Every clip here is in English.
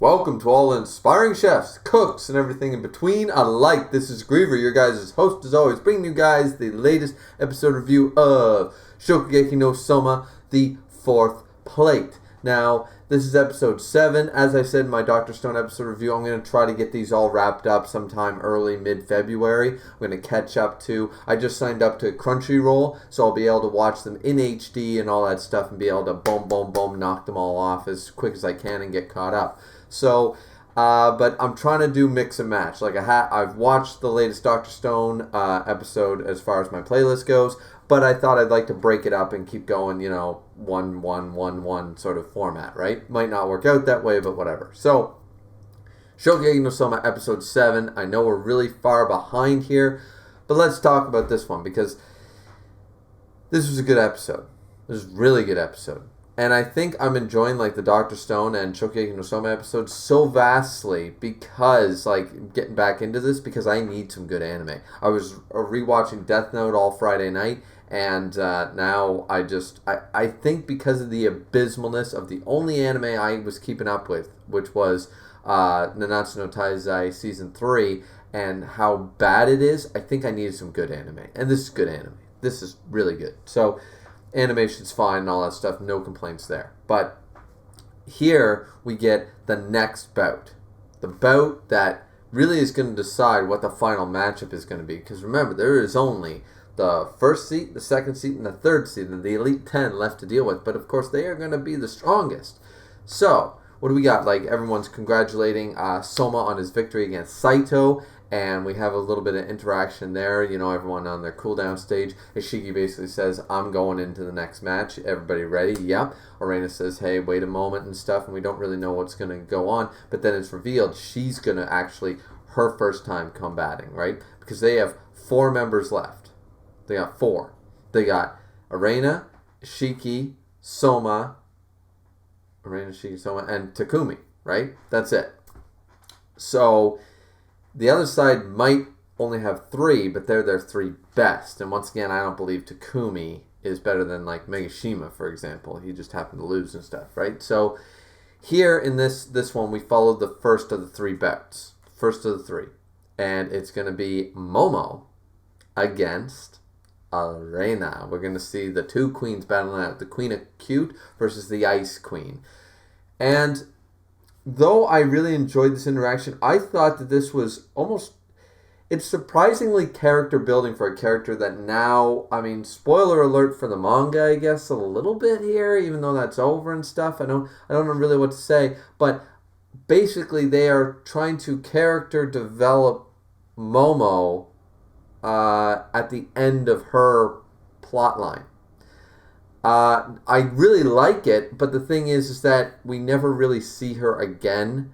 Welcome to all inspiring chefs, cooks, and everything in between alike. This is Griever, your guys' host as always, bringing you guys the latest episode review of Shokugeki no Souma, the fourth plate. Now, this is episode 7. As I said in my Dr. Stone episode review, I'm going to try to get these all wrapped up sometime early, mid-February. I'm going to catch up to... I just signed up to Crunchyroll, so I'll be able to watch them in HD and all that stuff and be able to boom, knock them all off as quick as I can and get caught up. So, but I'm trying to do mix and match. Like I've watched the latest Dr. Stone episode as far as my playlist goes, but I thought I'd like to break it up and keep going, you know, 1 sort of format, right? Might not work out that way, but whatever. So, Shokugeki no Souma episode 7. I know we're really far behind here, but let's talk about this one because this was a good episode. This was a really good episode. And I think I'm enjoying like the Dr. Stone and Shokugeki no Souma episodes so vastly because, like, getting back into this because I need some good anime. I was rewatching Death Note all Friday night, and now I think because of the abysmalness of the only anime I was keeping up with, which was Nanatsu no Taizai Season 3, and how bad it is, I think I needed some good anime. And this is good anime. This is really good. So... animation's fine and all that stuff, no complaints there. But here we get the next bout. The bout that really is going to decide what the final matchup is going to be. Because remember, there is only the first seed, the second seed, and the third seed, and the Elite 10 left to deal with. But of course, they are going to be the strongest. So, what do we got? Like, everyone's congratulating Souma on his victory against Saito. And we have a little bit of interaction there, you know, everyone on their cooldown stage. Ishiki basically says, I'm going into the next match. Everybody ready? Yep. Erina says, hey, wait a moment and stuff. And we don't really know what's going to go on. But then it's revealed she's going to actually, her first time combating, right? Because they have 4 members left. They got 4. They got Erina, Ishiki, Souma, and Takumi, right? That's it. So... the other side might only have 3, but they're their 3 best. And once again, I don't believe Takumi is better than, like, Megashima, for example. He just happened to lose and stuff, right? So here in this one, we followed the first of the 3 bouts. First of the 3. And it's going to be Momo against Erina. We're going to see the 2 queens battling out. The Queen of Cute versus the Ice Queen. And... though I really enjoyed this interaction, I thought that this was almost... it's surprisingly character building for a character that now... I mean, spoiler alert for the manga, I guess, a little bit here, even though that's over and stuff. I don't know really what to say. But basically, they are trying to character develop Momo at the end of her plotline. I really like it, but the thing is that we never really see her again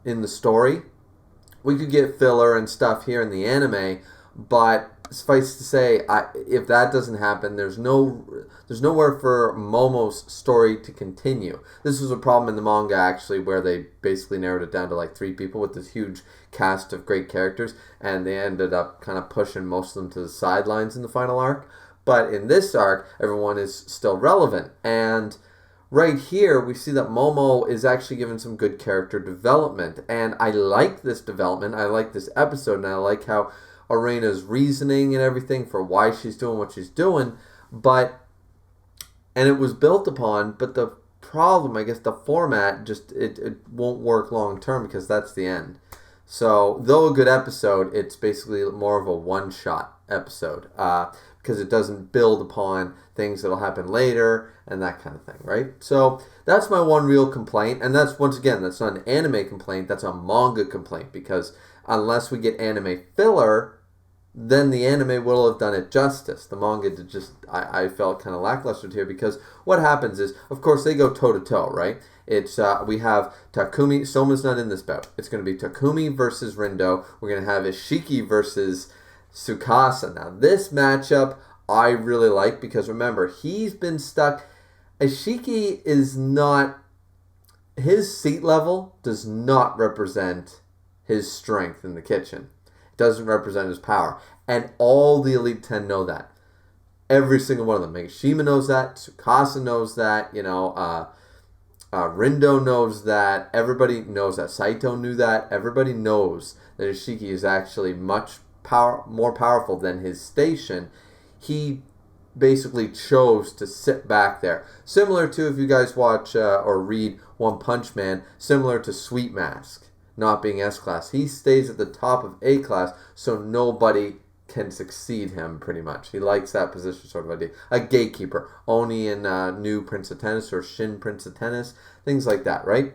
in the story. We could get filler and stuff here in the anime, but suffice to say, if that doesn't happen, there's nowhere for Momo's story to continue. This was a problem in the manga, actually, where they basically narrowed it down to like 3 people with this huge cast of great characters, and they ended up kind of pushing most of them to the sidelines in the final arc. But in this arc, everyone is still relevant. And right here, we see that Momo is actually given some good character development. And I like this development. I like this episode. And I like how Erina's reasoning and everything for why she's doing what she's doing. And it was built upon. But the problem, I guess, the format, just it won't work long term because that's the end. So, though a good episode, it's basically more of a one-shot episode. Because it doesn't build upon things that'll happen later and that kind of thing, right? So that's my one real complaint, and that's, once again, that's not an anime complaint, that's a manga complaint, because unless we get anime filler, then the anime will have done it justice. The manga did just, I felt kind of lackluster here, because what happens is, of course, they go toe-to-toe, right? It's we have Takumi, Souma's not in this bout. It's going to be Takumi versus Rindo. We're going to have Ishiki versus Tsukasa. Now, this matchup I really like because, remember, he's been stuck. Ishiki is not... his seat level does not represent his strength in the kitchen. It doesn't represent his power. And all the Elite 10 know that. Every single one of them. Megashima knows that. Tsukasa knows that. You know, Rindo knows that. Everybody knows that. Saito knew that. Everybody knows that Ishiki is actually much more powerful than his station. He basically chose to sit back there. Similar to, if you guys watch or read One Punch Man, similar to Sweet Mask not being S-Class. He stays at the top of A-Class so nobody can succeed him, pretty much. He likes that position sort of idea. A gatekeeper. Oni in New Prince of Tennis or Shin Prince of Tennis. Things like that, right?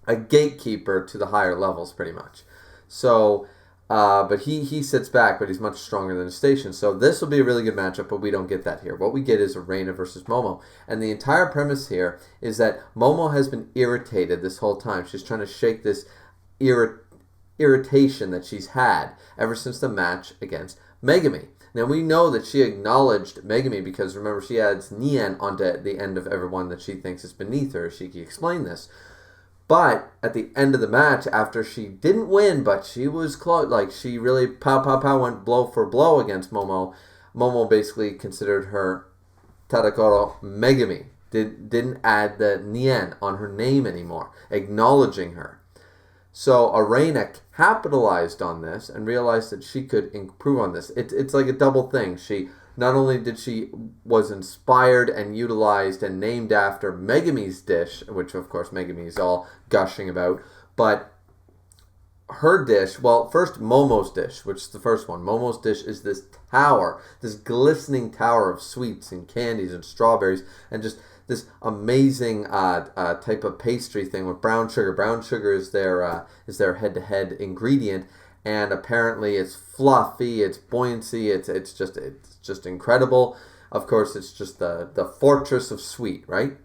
A gatekeeper to the higher levels, pretty much. So, but he sits back, but he's much stronger than his station. So this will be a really good matchup, but we don't get that here. What we get is Erina versus Momo. And the entire premise here is that Momo has been irritated this whole time. She's trying to shake this irritation that she's had ever since the match against Megumi. Now we know that she acknowledged Megumi because remember she adds Nien onto the end of everyone that she thinks is beneath her. Shiki explained this. But at the end of the match, after she didn't win, but she was close, like she really pow went blow for blow against Momo. Momo basically considered her Tadakoro Megumi. Didn't add the Nien on her name anymore, acknowledging her. So Erina capitalized on this and realized that she could improve on this. It's like a double thing. She not only was inspired and utilized and named after Megumi's dish, which of course Megumi is all gushing about, but her dish, well, first Momo's dish, which is the first one. Momo's dish is this tower, this glistening tower of sweets and candies and strawberries and just this amazing type of pastry thing with brown sugar. Brown sugar is their head-to-head ingredient, and apparently it's fluffy, it's buoyancy, it's just incredible. Of course, it's just the fortress of sweet, right?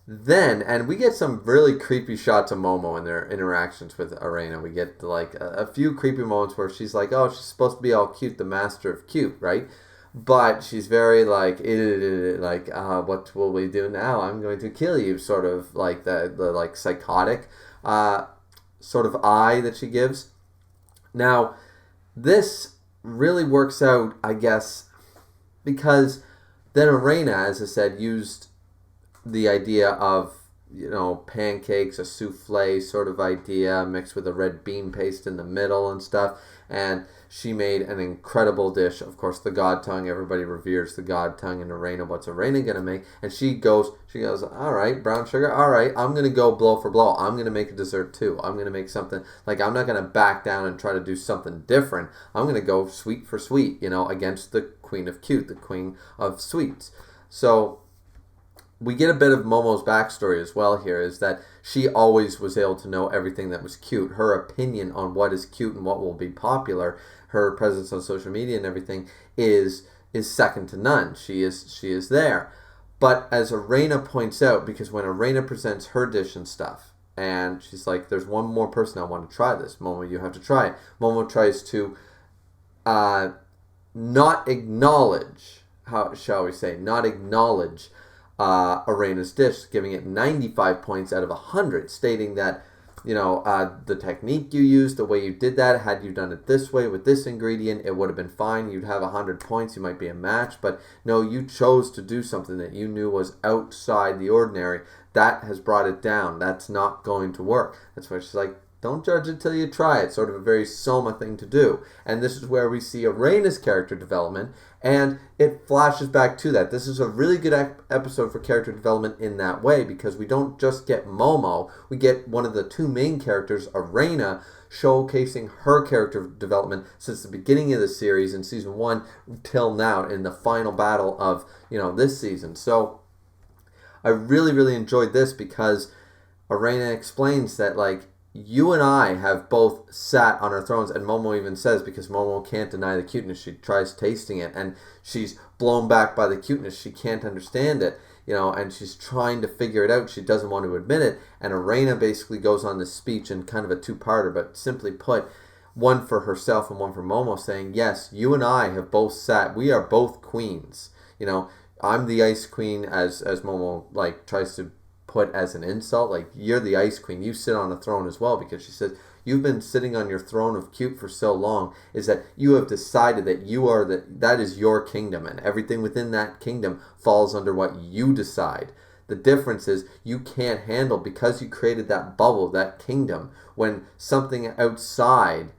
Then, and we get some really creepy shots of Momo in their interactions with Erina. We get like a few creepy moments where she's like, oh, she's supposed to be all cute, the master of cute, right? But she's very like, what will we do now? I'm going to kill you, sort of like the like psychotic sort of eye that she gives. Now, this really works out, I guess, because then Erina, as I said, used the idea of, pancakes, a souffle sort of idea mixed with a red bean paste in the middle and stuff. And she made an incredible dish. Of course, the God Tongue. Everybody reveres the God Tongue and Erina. What's Erina going to make? And she goes, all right, brown sugar. All right, I'm going to go blow for blow. I'm going to make a dessert too. I'm going to make something, like I'm not going to back down and try to do something different. I'm going to go sweet for sweet, against the Queen of Cute, the Queen of Sweets. So we get a bit of Momo's backstory as well here, is that she always was able to know everything that was cute. Her opinion on what is cute and what will be popular, her presence on social media and everything is second to none. She is there. But as Erina points out, because when Erina presents her dish and stuff, and she's like, there's one more person I want to try this. Momo, you have to try it. Momo tries to not acknowledge, how shall we say, Erina's dish, giving it 95 points out of 100, stating that, the technique you used, the way you did that, had you done it this way with this ingredient, it would have been fine. You'd have 100 points. You might be a match. But no, you chose to do something that you knew was outside the ordinary. That has brought it down. That's not going to work. That's why she's like, don't judge it till you try it. Sort of a very Souma thing to do. And this is where we see Erina's character development, and it flashes back to that. This is a really good episode for character development in that way, because we don't just get Momo, we get one of the two main characters, Erina, showcasing her character development since the beginning of the series in season 1 till now in the final battle of, this season. So I really, really enjoyed this because Erina explains that, like, you and I have both sat on our thrones, and Momo even says, because Momo can't deny the cuteness, she tries tasting it, and she's blown back by the cuteness. She can't understand it, and she's trying to figure it out. She doesn't want to admit it, and Erina basically goes on this speech in kind of a two-parter, but simply put, one for herself and one for Momo, saying, yes, you and I have both sat. We are both queens. I'm the Ice Queen, as Momo, like, tries to put as an insult, like, you're the Ice Queen, you sit on a throne as well, because she says, you've been sitting on your throne of cute for so long, is that you have decided that that is your kingdom, and everything within that kingdom falls under what you decide. The difference is you can't handle, because you created that bubble, that kingdom, when something outside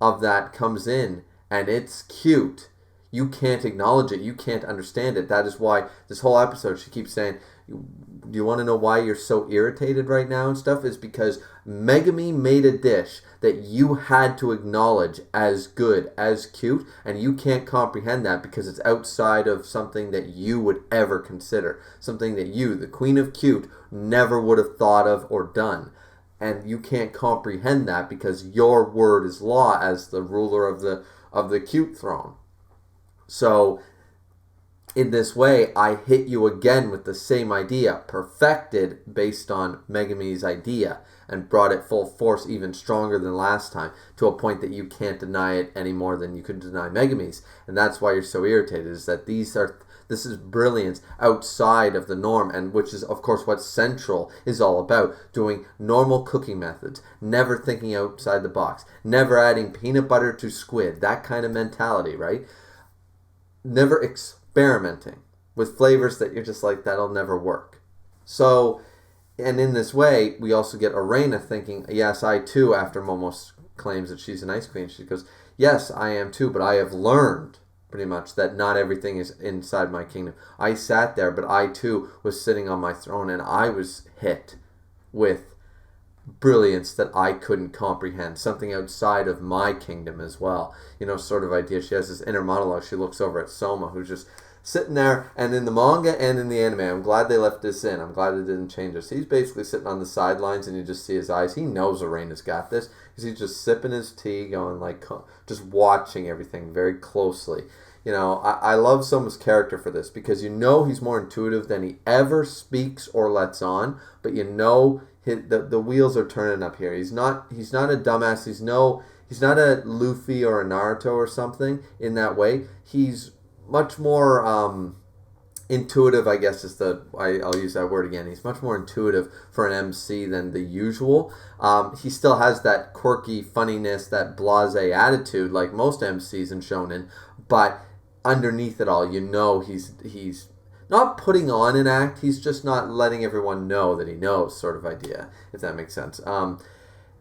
of that comes in and it's cute, you can't acknowledge it. You can't understand it. That is why this whole episode she keeps saying, do you want to know why you're so irritated right now and stuff? Is because Megami made a dish that you had to acknowledge as good, as cute, and you can't comprehend that because it's outside of something that you would ever consider. Something that you, the Queen of Cute, never would have thought of or done. And you can't comprehend that because your word is law as the ruler of the cute throne. So in this way, I hit you again with the same idea, perfected based on Megami's idea, and brought it full force even stronger than last time, to a point that you can't deny it any more than you could deny Megami's. And that's why you're so irritated, is that this is brilliance outside of the norm, and which is, of course, what Central is all about. Doing normal cooking methods, never thinking outside the box, never adding peanut butter to squid, that kind of mentality, right? Never experimenting with flavors that you're just like, that'll never work. So, and in this way, we also get Erina thinking, yes, I too, after Momo claims that she's an ice queen, she goes, yes, I am too, but I have learned pretty much that not everything is inside my kingdom. I sat there, but I too was sitting on my throne, and I was hit with brilliance that I couldn't comprehend, something outside of my kingdom as well, sort of idea. She has this inner monologue. She looks over at Souma, who's just sitting there, and in the manga and in the anime, I'm glad they left this in. I'm glad they didn't change this. He's basically sitting on the sidelines, and you just see his eyes. He knows Erina's got this, because he's just sipping his tea, going like, just watching everything very closely. I love Souma's character for this, because he's more intuitive than he ever speaks or lets on, but the wheels are turning up here. He's not a dumbass. He's not a Luffy or a Naruto or something in that way. He's much more intuitive, I guess I'll use that word again. He's much more intuitive for an MC than the usual. He still has that quirky funniness, that blasé attitude like most MCs in Shonen, but underneath it all, he's not putting on an act, he's just not letting everyone know that he knows, sort of idea, if that makes sense.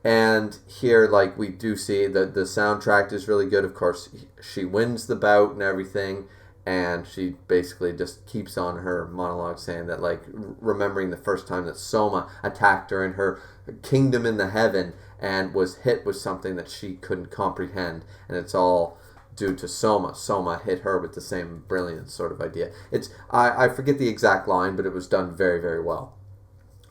And here, like, we do see that the soundtrack is really good. Of course, she wins the bout and everything, and she basically just keeps on her monologue saying that, like, remembering the first time that Souma attacked her in her kingdom in the heaven and was hit with something that she couldn't comprehend, and it's all due to Souma. Souma hit her with the same brilliance, sort of idea. I forget the exact line, but it was done very, very well.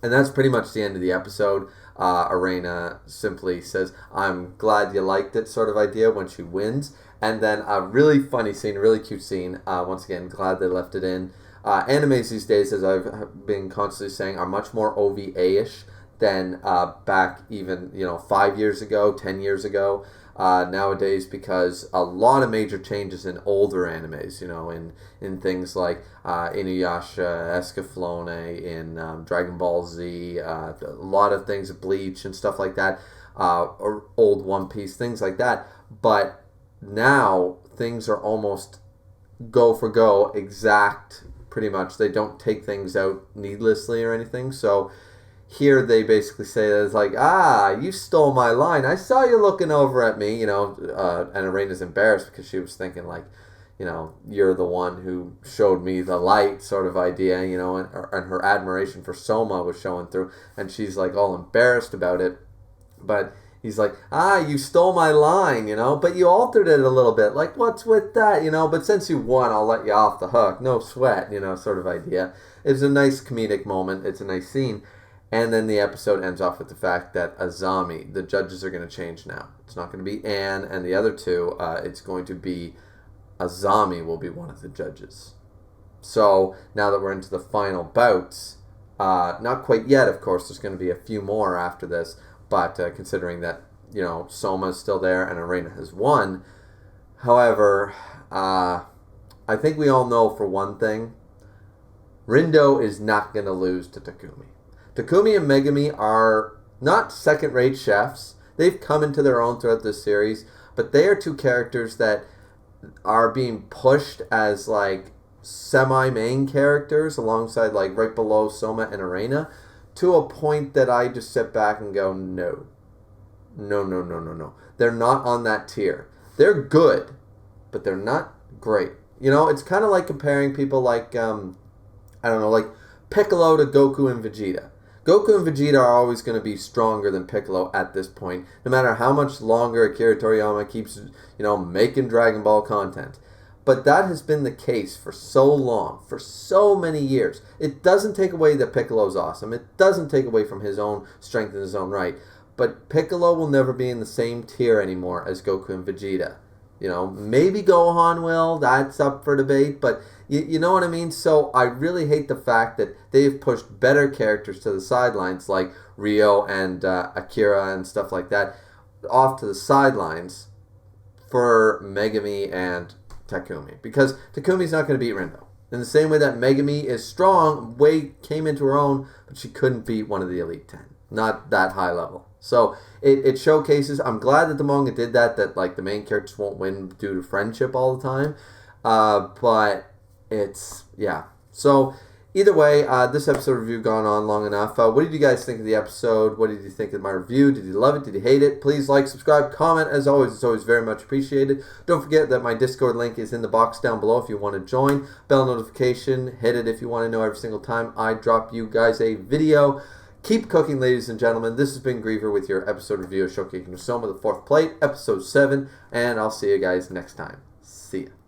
And that's pretty much the end of the episode. Erina simply says, I'm glad you liked it, sort of idea, when she wins. And then a really funny scene, really cute scene. Once again, glad they left it in. Animes these days, as I've been constantly saying, are much more OVA-ish than back even 5 years ago, 10 years ago. Nowadays, because a lot of major changes in older animes, in things like Inuyasha, Escaflowne, in Dragon Ball Z, a lot of things, Bleach and stuff like that, or old One Piece, things like that. But now things are almost go for go, exact, pretty much. They don't take things out needlessly or anything. So here they basically say that it's like, you stole my line. I saw you looking over at me, and Erina's embarrassed because she was thinking like, you're the one who showed me the light, sort of idea, and her admiration for Souma was showing through, and she's like all embarrassed about it. But he's like, you stole my line, but you altered it a little bit. Like, what's with that, but since you won, I'll let you off the hook. No sweat, sort of idea. It's a nice comedic moment. It's a nice scene. And then the episode ends off with the fact that Azami, the judges are going to change now. It's not going to be Anne and the other two. It's going to be Azami will be one of the judges. So now that we're into the final bouts, not quite yet, of course. There's going to be a few more after this. But considering that, Souma's still there and Erina has won. However, I think we all know for one thing, Rindo is not going to lose to Takumi. Takumi and Megami are not second-rate chefs. They've come into their own throughout this series, but they are two characters that are being pushed as, like, semi-main characters alongside, like, right below Souma and Erina, to a point that I just sit back and go, no. No. They're not on that tier. They're good, but they're not great. You know, it's kind of like comparing people like, I don't know, like Piccolo to Goku and Vegeta. Goku and Vegeta are always going to be stronger than Piccolo at this point, no matter how much longer Akira Toriyama keeps, making Dragon Ball content. But that has been the case for so long, for so many years. It doesn't take away that Piccolo's awesome. It doesn't take away from his own strength in his own right. But Piccolo will never be in the same tier anymore as Goku and Vegeta. Maybe Gohan will. That's up for debate. But you know what I mean? So I really hate the fact that they've pushed better characters to the sidelines, like Rio and Akira and stuff like that, off to the sidelines for Megami and Takumi. Because Takumi's not going to beat Ringo. In the same way that Megami is strong, came into her own, but she couldn't beat one of the Elite 10. Not that high level. So it showcases. I'm glad that the manga did that like the main characters won't win due to friendship all the time. But it's, yeah. So either way, this episode review gone on long enough. What did you guys think of the episode? What did you think of my review? Did you love it? Did you hate it? Please like, subscribe, comment. As always, it's always very much appreciated. Don't forget that my Discord link is in the box down below if you want to join. Bell notification, hit it if you want to know every single time I drop you guys a video. Keep cooking, ladies and gentlemen. This has been Griever with your episode review of Shokugeki no Souma, the 4th plate, episode 7, and I'll see you guys next time. See ya.